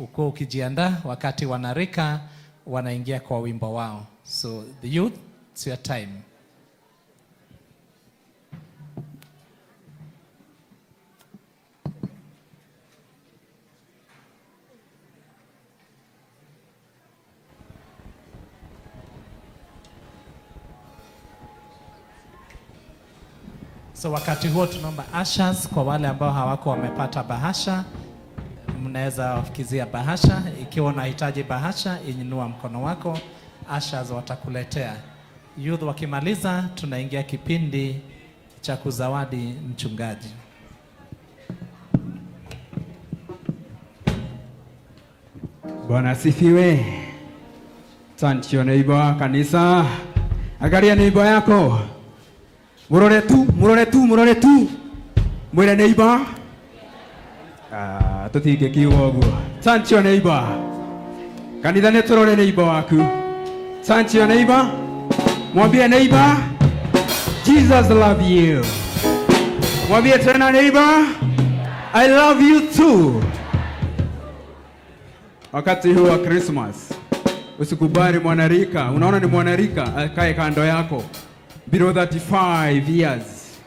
ukuwa ukijiandaa wakati wanarika wanaingia kwa wimbo wao. So the youth, it's your time. So wakati huo tunaomba ushers, kwa wale ambao hawako wamepata bahasha, mnaweza wafikizia bahasha. Ikiwa unahitaji bahasha, inua mkono wako, ushers watakuletea. Youth wakimaliza, tunaingia kipindi cha kuzawadi mchungaji. Bwana asifiwe. Touch your neighbor, kanisa. Angalia neighbor yako. Murore tu. Mwire neighbor. Tutige kiwogo. Touch your neighbor. Kanitha ni turore neighbor waku. Touch your neighbor. Mwambie neighbor, Jesus love you. Mwambie tena neighbor, I love you too. Wakati huu wa Christmas, usikubali mwanarika, unaona ni mwanarika akae kando yako below 35 years.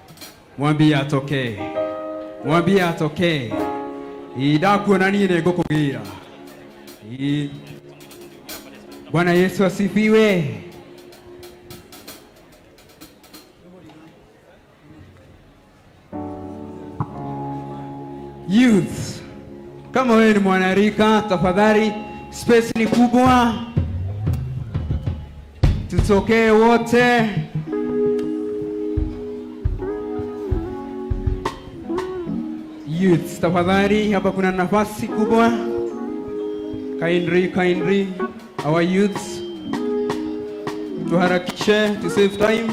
Mwambie atokee. Mwambie atokee. Idakuona nini gukugira. Bwana Yesu asifiwe. Youth, kama wewe ni mwanarika, tafadhali space ni kubwa. Tutokee wote. Youth, tafadhali hapa kuna nafasi kubwa. Kindly our youths, tuharakishe to save time.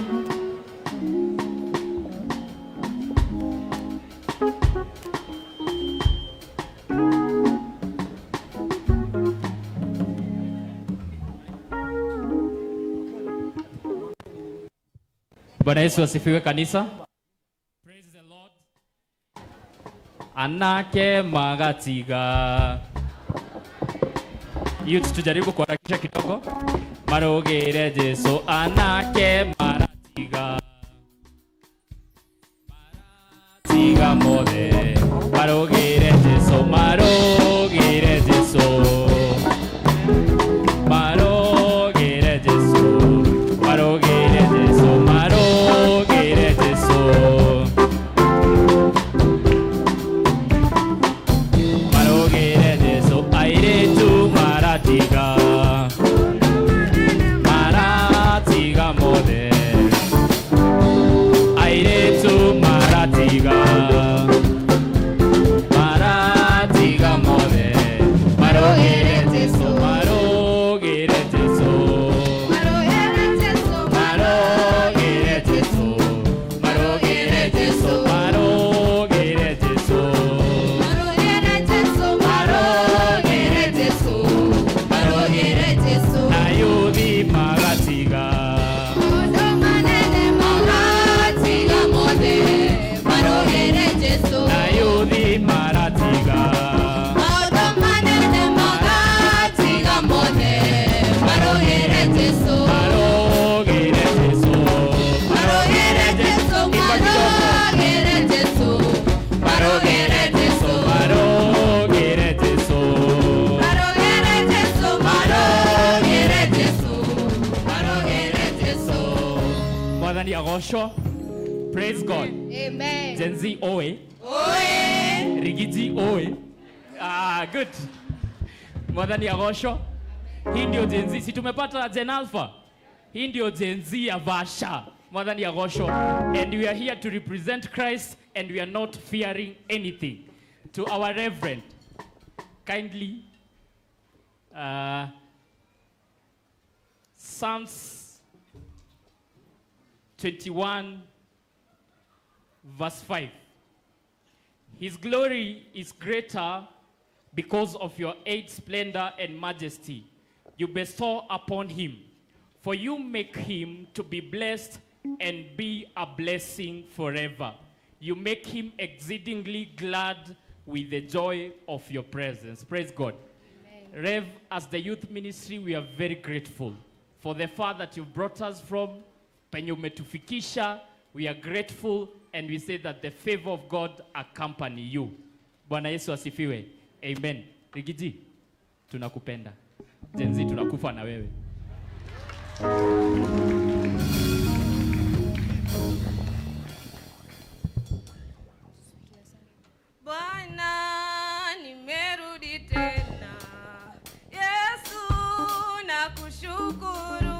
Bwana Yesu asifiwe kanisa. Praise the Lord. Anake magatiga. Youth, tujaribu kuharakisha kidogo. Marogere Jesu anake maratiga. Maratiga mode. Marogere Jesu, marogere Jesu. Marogere Jesu. Marogere Jesu. Marogere Jesu. Marogere Jesu. Aire tu maratiga. Maratiga mode. Aire tu maratiga. Maratiga mode. Marogere Jesu. Marogere Jesu. Marogere Jesu. Marogere Jesu. Marogere Jesu. Marogere Jesu. Marogere Jesu. Marogere Jesu. Ayudi magatiga. Odo manene magatiga mode. Marogere Jesu. Ayudi maratiga. Odo manene magatiga mode. Marogere Jesu. Marogere Jesu. Marogere Jesu. Marogere Jesu. Marogere Jesu. Marogere Jesu. Marogere Jesu. Marogere Jesu. Marogere Jesu. Mwadhani agosho. Praise God. Amen. Gen Z oe. Oe. Rigiji oe. Good. Mwadhani agosho. Hii ndio Gen Z. Si tumepata Gen Alpha. Hii ndio Gen Z ya Vasha. Mwadhani agosho. And we are here to represent Christ and we are not fearing anything. To our Reverend, kindly, Psalms 21 verse 5. His glory is greater because of your eight splendor and majesty you bestow upon him. For you make him to be blessed and be a blessing forever. You make him exceedingly glad with the joy of your presence. Praise God. Rev, as the youth ministry, we are very grateful for the far that you've brought us from. Penye umetufikisha, we are grateful and we say that the favor of God accompany you. Bwana Yesu asifiwe. Amen. Rigiji, tunakupenda. Jenzi, tunakufa na wewe. Bwana, nimerudi tena. Yesu, nakushukuru.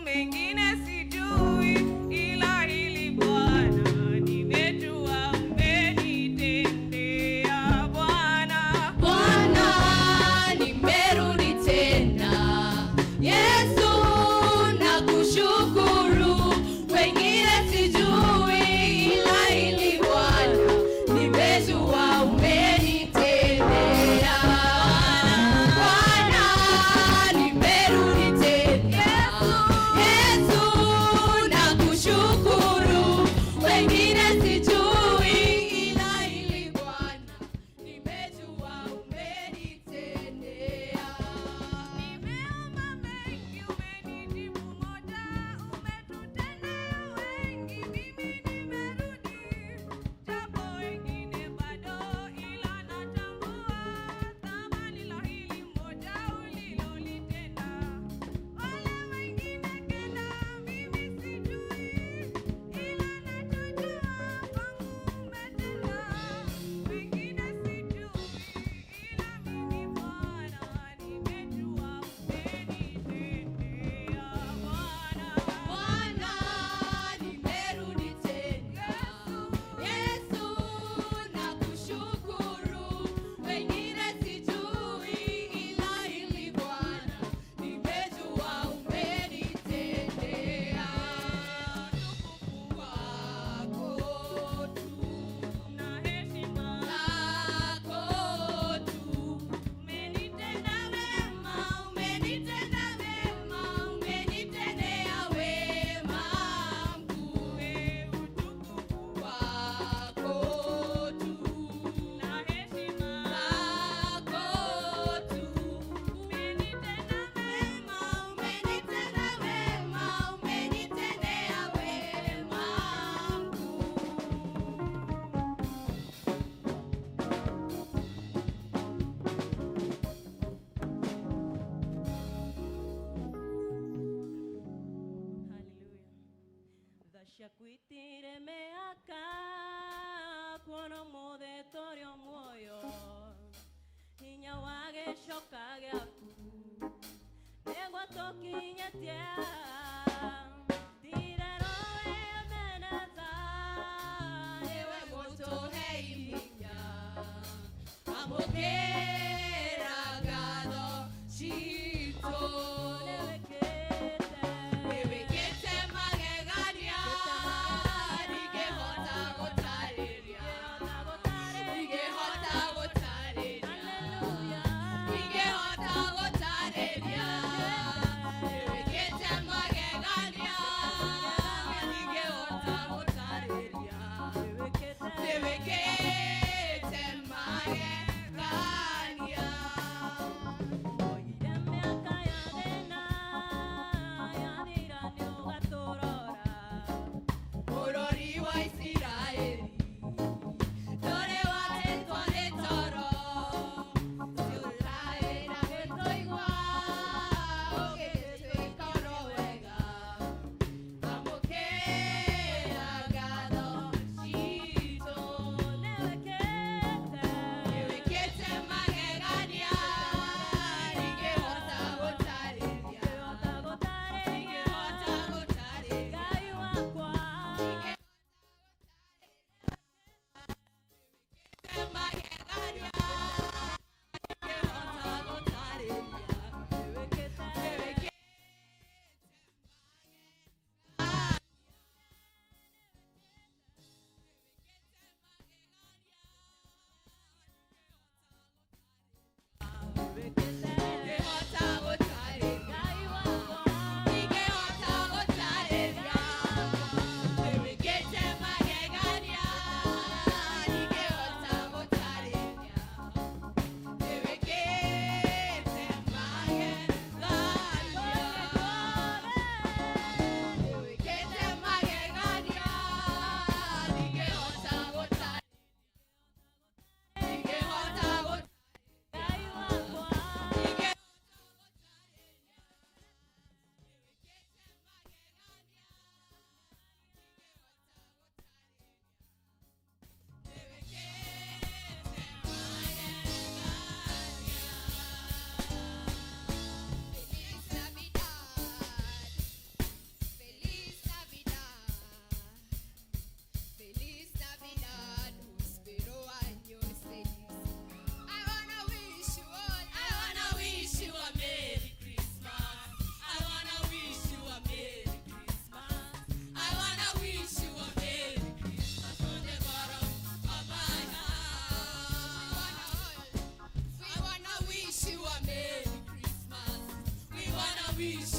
Mengine sijui ila hili Bwana, nimejua umenitendea Bwana. Bwana, nimerudi tena. Yesu, nakushukuru. Wengine sijui ila hili Bwana, nimejua umenitendea. Bwana, nimerudi tena. Yesu, nakushukuru. Wengine sijui ila hili Bwana, nimejua umenitendea. Nimeomba mengi, umenijibu moja, umetutendea wengi, mimi nimerudi. Japo wengine bado, ila natambua thamani la hili moja ulilolitenda. Wale wengine kenda, mimi sijui, ila nachojua kwangu umetenda. Wengine sijui, ila mimi Bwana, nimejua umenitendea Bwana. Bwana, nimerudi tena. Yesu, nakushukuru. Wengine sijui ila hili Bwana, nimejua umenitendea. Utukufu wako tu Na heshima zako tu. umenitenda Wema, umenitenda wema, umenitendea wema mkuu. utukufu Wako tu na heshima zako tu. umenitenda Wema, umenitenda wema, umenitendea wema mkuu. Hallelujah. Dhashakwitire meaka kuona muthetorio muoyo hinya wa gicoka giaku niguo tukinyetie ndirero emeneza Niwe mũtũhe hinya, amũkĩra ngatho citũ. Nĩwĩkĩte magegania, ndingĩhota gũtarĩria. Ndingĩhota gũtarĩria. Ndingĩhota gũtarĩria. Nĩwĩkĩte magegania, ndingĩhota gũtarĩria. Nĩwĩkĩte magegania. oire mĩaka ya thĩna yathira nĩũgatũrora Bũrũri wa Isiraeli ndũrĩ watĩtwo nĩ toro, ciũraĩra gĩtũigua ũgĩgĩtuĩka oro wega, amũkĩra ngatho citũ. Nĩwĩkĩte magegania, ndingĩhota gũtarĩria. Ndingĩhota gũtarĩria. Ngai wakwa Magegania, wish